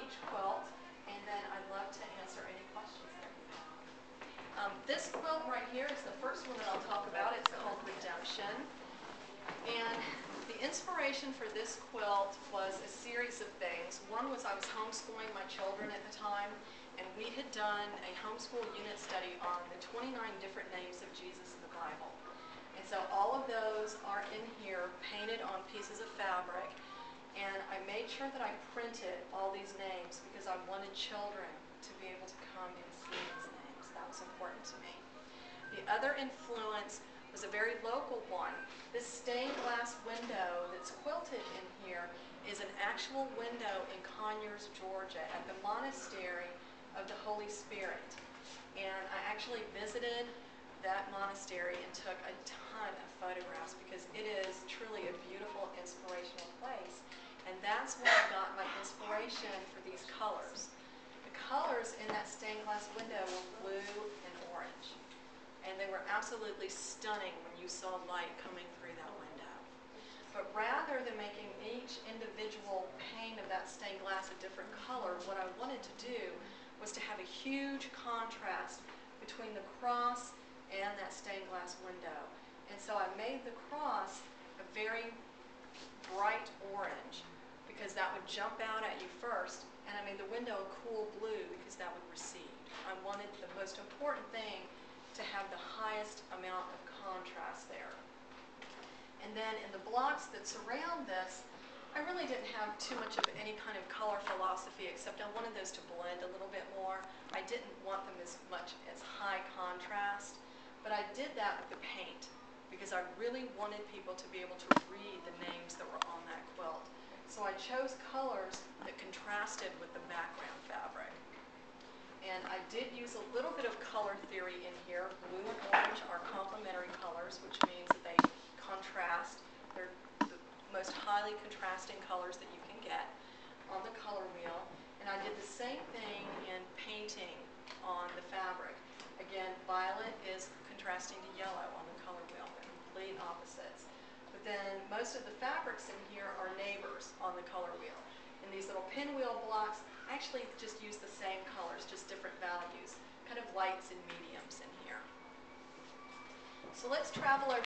each quilt, and then I'd love to answer any questions that you have. This quilt right here is the first one that I'll talk about. It's called Redemption. And the inspiration for this quilt was a series of things. One was I was homeschooling my children at the time, and we had done a homeschool unit study on the 29 different names of Jesus in the Bible. And so all of those are in here, painted on pieces of fabric. And I made sure that I printed all these names because I wanted children to be able to come and see these names. That was important to me. The other influence was a very local one. This stained glass window that's quilted in here is an actual window in Conyers, Georgia, at the Monastery of the Holy Spirit. And I actually visited that monastery and took a ton of photographs because it is truly a beautiful, inspirational place. And that's where I got my inspiration for these colors. The colors in that stained glass window were blue and orange. And they were absolutely stunning when you saw light coming through that window. But rather than making each individual pane of that stained glass a different color, what I wanted to do was to have a huge contrast between the cross and that stained glass window. And so I made the cross a very bright orange because that would jump out at you first, and I made the window a cool blue because that would recede. I wanted the most important thing to have the highest amount of contrast there. And then in the blocks that surround this, I really didn't have too much of any kind of color philosophy, except I wanted those to blend a little bit more. I didn't want them as much as high contrast, but I did that with the paint because I really wanted people to be able to read the names that were on that quilt. So I chose colors that contrasted with the background fabric. And I did use a little bit of color theory in here. Blue and orange are complementary colors, which means that they contrast. They're the most highly contrasting colors that you can get on the color wheel. And I did the same thing in painting on the fabric. Again, violet is contrasting to yellow on the color wheel. They're complete opposites. But then most of the fabrics in here are neighbors on the color wheel. In these little pinwheel blocks, I actually just use the same colors, just different values, kind of lights and mediums in here. So let's travel over